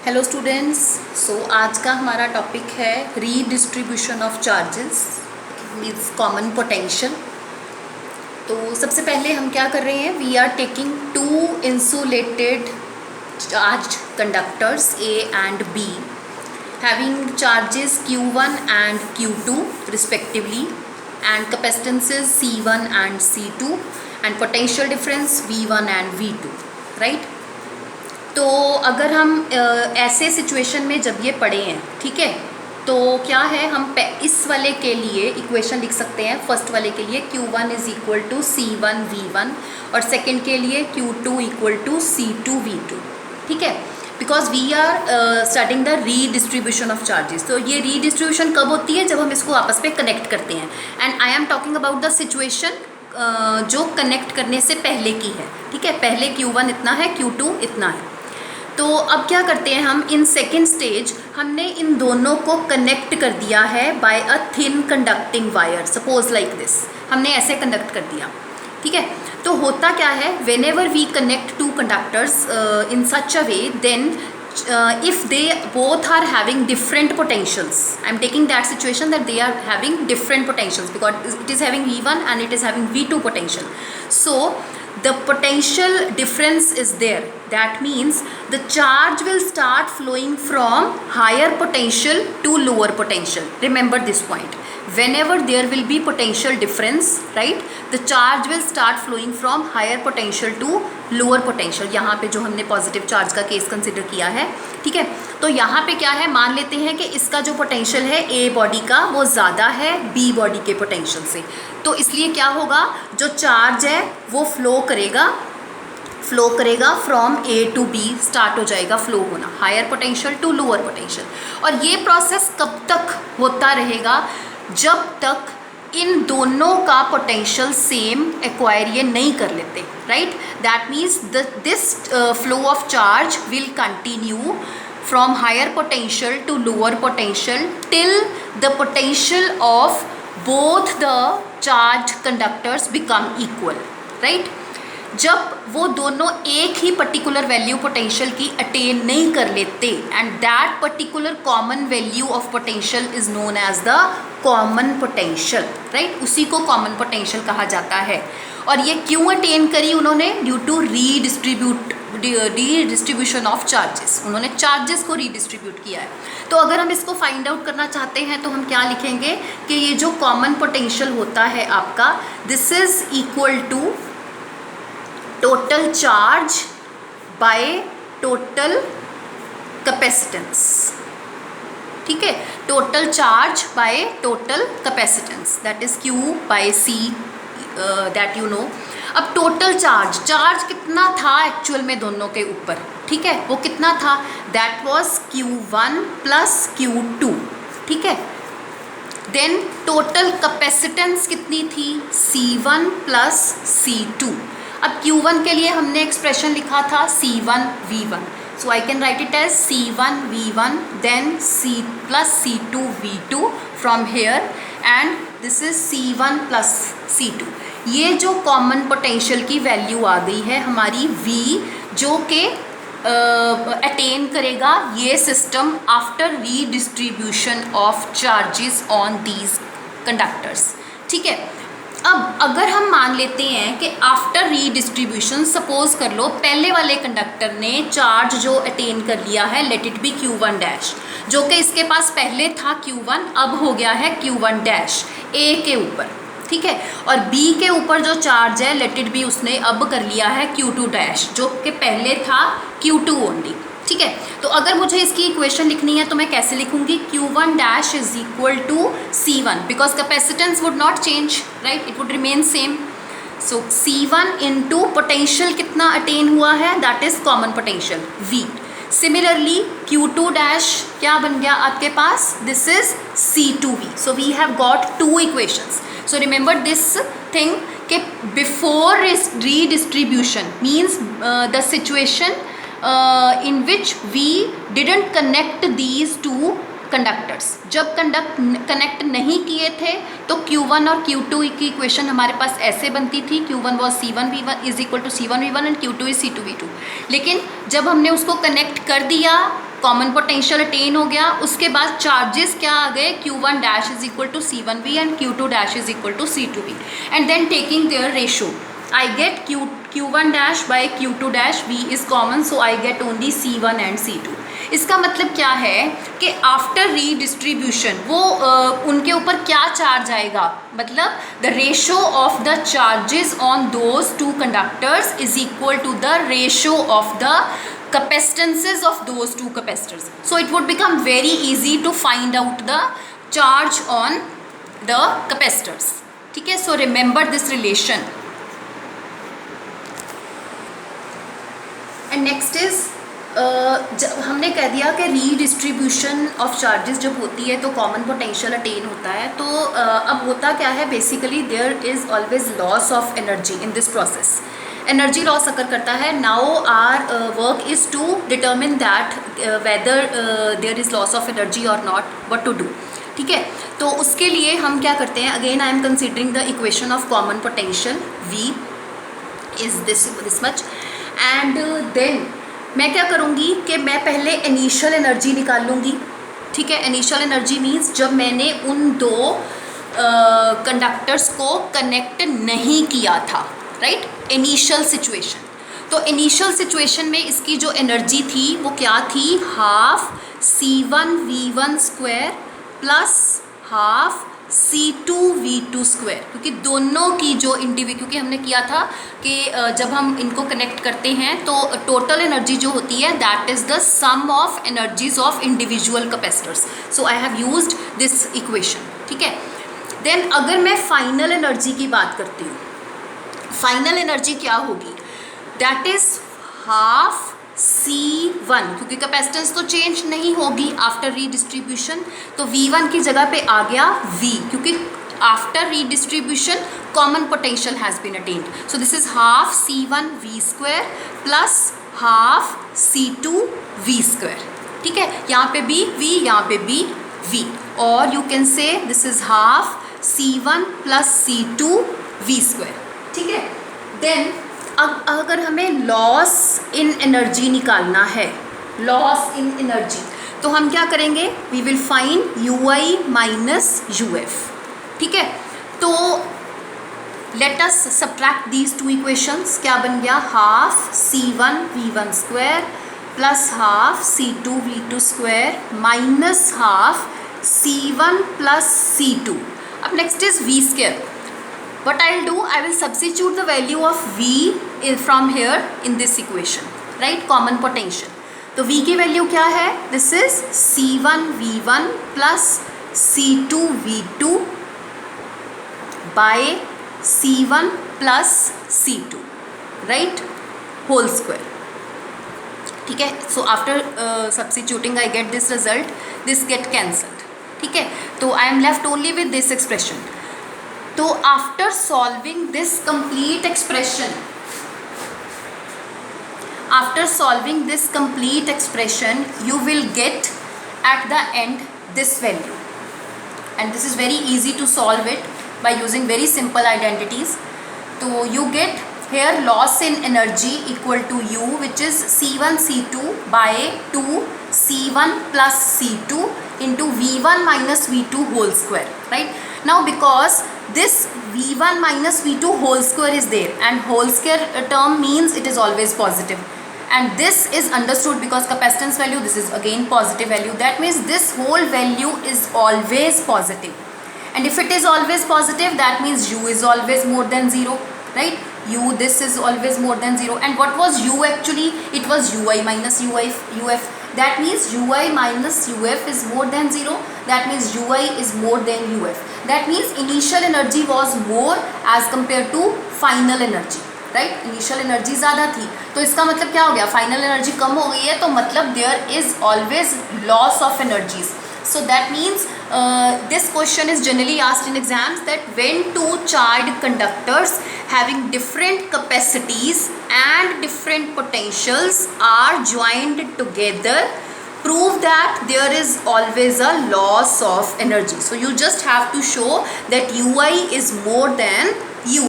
Hello students. आज का हमारा टॉपिक है redistribution of charges means common potential. तो सबसे पहले हम क्या कर रहे हैं, we are taking two insulated charge conductors A and B having charges Q1 and Q2 respectively and capacitances C1 and C2 and potential difference V1 and V2, right? तो अगर हम ऐसे सिचुएशन में जब ये पढ़े हैं, ठीक है, तो क्या है, हम इस वाले के लिए इक्वेशन लिख सकते हैं। फर्स्ट वाले के लिए Q1 is equal to C1 V1 और सेकंड के लिए Q2 equal to C2 V2, ठीक है, because we are starting the redistribution of charges. तो ये रीडिस्ट्रीब्यूशन कब होती है, जब हम इसको आपस में कनेक्ट करते हैं। And I am talking about the situation जो कनेक्ट करने से पहले की है, ठीक है। पहले Q1 इतना है, Q2 इतना है। तो अब क्या करते हैं हम, इन सेकेंड स्टेज हमने इन दोनों को कनेक्ट कर दिया है by a thin conducting wire. Suppose like this, हमने ऐसे कंडक्ट कर दिया, ठीक है। तो होता क्या है, whenever we connect two conductors in such a way, then if they both are having different potentials, I am taking that situation that they are having different potentials because it is having V1 and it is having V2 potential. So the potential difference is there. That means the charge will start flowing from higher potential to lower potential. Remember this point. Whenever there will be potential difference, right, the charge will start flowing from higher potential to lower potential. यहाँ पे जो हमने positive charge का case consider किया है, ठीक है। तो यहाँ पे क्या है, मान लेते हैं कि इसका जो पोटेंशियल है ए बॉडी का वो ज़्यादा है बी बॉडी के पोटेंशियल से। तो इसलिए क्या होगा, जो चार्ज है वो फ्लो करेगा from A to B, start हो जाएगा फ्लो होना, higher potential to lower potential. और ये प्रोसेस कब तक होता रहेगा, जब तक इन दोनों का पोटेंशियल सेम एक्वायर ये नहीं कर लेते, right. That means this flow of charge will continue from higher potential to lower potential till the potential of both the charge conductors become equal, right. जब वो दोनों एक ही पर्टिकुलर वैल्यू पोटेंशियल की अटेन नहीं कर लेते, and that particular common value of potential is known as the common potential, right. उसी को कॉमन पोटेंशियल कहा जाता है। और ये क्यों अटेन करी उन्होंने, due to redistribution of charges. उन्होंने चार्जेस को रीडिस्ट्रीब्यूट किया है। तो अगर हम इसको फाइंड आउट करना चाहते हैं तो हम क्या लिखेंगे कि ये जो कॉमन पोटेंशियल होता है आपका, this is equal to total charge by total capacitance, ठीक है। Total charge by total capacitance, that is Q by C, that you know. अब टोटल चार्ज कितना था एक्चुअल में दोनों के ऊपर, ठीक है, वो कितना था, that was Q1 plus Q2, ठीक है। देन टोटल कैपेसिटेंस कितनी थी, C1 प्लस C2। अब Q1 के लिए हमने एक्सप्रेशन लिखा था C1 V1, so I can write it as C1 V1 then C plus C2 V2 from here and this is C1 plus C2। ये जो कॉमन पोटेंशियल की वैल्यू आ गई है हमारी V, जो कि अटेन करेगा ये system after redistribution of charges on these conductors, ठीक है। अब अगर हम मान लेते हैं कि आफ्टर रीडिस्ट्रीब्यूशन, सपोज कर लो पहले वाले कंडक्टर ने चार्ज जो अटेन कर लिया है, let it be Q1 dash, जो कि इसके पास पहले था Q1, अब हो गया है Q1 डैश ए के ऊपर, ठीक है। और बी के ऊपर जो चार्ज है, लेट इट बी, उसने अब कर लिया है Q2 डैश, जो कि पहले था Q2 ओनली, ठीक है। तो अगर मुझे इसकी इक्वेशन लिखनी है तो मैं कैसे लिखूंगी, Q1 dash is equal to C1 because capacitance would not change, right, it would remain same. So C1 into potential कितना अटेन हुआ है, that is common potential V। Similarly Q2 dash क्या बन गया आपके पास, this is C2V। So we have got two equations. So remember this thing कि before redistribution means the situation in which we didn't connect these two conductors। जब connect नहीं किए थे तो Q1 और Q2 की इक्वेशन हमारे पास ऐसे बनती थी, Q1 was C1 V1 is equal to C1 V1 and Q2 is C2 V2। लेकिन जब हमने उसको कनेक्ट कर दिया कॉमन पोटेंशियल अटेन हो गया। उसके बाद चार्जेस क्या आ गए, Q1 dash is equal to C1V and Q2 dash is equal to C2V, and then taking their ratio I get Q1 dash by Q2 dash, V is common, so I get only C1 and C2. इसका मतलब क्या है कि after redistribution वो उनके ऊपर क्या charge आएगा, मतलब the ratio of the charges on those two conductors is equal to the ratio of the capacitances of those two capacitors. So it would become very easy to find out the charge on the capacitors. ठीक है, so remember this relation. And next is जब हमने कह दिया कि redistribution of charges जब होती है तो कॉमन पोटेंशियल अटेन होता है, तो अब होता क्या है, basically there is always loss of energy in this process. Energy loss अगर करता है, now our work is to determine that whether there is loss of energy और नॉट, व्हाट टू डू। ठीक है, तो उसके लिए हम क्या करते हैं, again I am considering the equation of common potential, V is this much, and then मैं क्या करूँगी कि मैं पहले इनिशियल एनर्जी निकाल लूँगी। ठीक है, इनिशियल एनर्जी मीन्स जब मैंने उन दो कंडक्टर्स को कनेक्ट नहीं किया था, राइट, इनिशियल सिचुएशन। तो इनिशियल सिचुएशन में इसकी जो एनर्जी थी वो क्या थी, half C1V1 square plus half C2V2 square, क्योंकि दोनों की जो क्योंकि हमने किया था कि जब हम इनको कनेक्ट करते हैं तो टोटल एनर्जी जो होती है that is the sum of energies of individual capacitors. So I have used this equation. ठीक है, देन अगर मैं फाइनल एनर्जी की बात करती हूँ, फाइनल एनर्जी क्या होगी, दैट इज़ हाफ C1, क्योंकि कैपेसिटेंस तो चेंज नहीं होगी आफ्टर रीडिस्ट्रीब्यूशन, तो V1 की जगह पे आ गया V, क्योंकि after redistribution common potential has been attained. So this is half C1V square plus half C2V square. ठीक है, यहाँ पे भी V, यहाँ पे भी V, और you can say this is half C1 plus C2V square. ठीक है, देन अब अगर हमें लॉस इन एनर्जी निकालना है, लॉस इन एनर्जी, तो हम क्या करेंगे, we will find UI minus UF। ठीक है, तो let us subtract these two equations. क्या बन गया, half C1V1 square plus half C2V2 square minus half C1 plus C2। अब next is V square. What I'll do, I will substitute the value of V from here in this equation, right? Common potential. तो V की value क्या है, this is C1V1 plus C2V2 by C1 plus C2, right? Whole square. ठीक है, so after substituting I get this result, this get cancelled. ठीक है, तो I am left only with this expression. तो after solving this complete expression, after solving this complete expression you will get at the end this value, and this is very easy to solve it by using very simple identities. तो you get here loss in energy equal to U, which is C1 C2 by 2 C1 plus C2 into V1 minus V2 whole square, right? Now because this V1 minus V2 whole square is there, and whole square term means it is always positive, and this is understood because capacitance value, this is again positive value, that means this whole value is always positive, and if it is always positive that means U is always more than 0, right? U, this is always more than 0, and what was U actually, it was UI minus UF, that means UI minus UF is more than 0, that means UI is more than UF, that means initial energy was more as compared to final energy, right? Initial energy ज़्यादा थी, तो इसका मतलब क्या हो गया, final energy कम हो गई है, तो मतलब there is always loss of energies. So that means this question is generally asked in exams, that when two charged conductors having different capacities and different potentials are joined together, prove that there is always a loss of energy. So you just have to show that UI is more than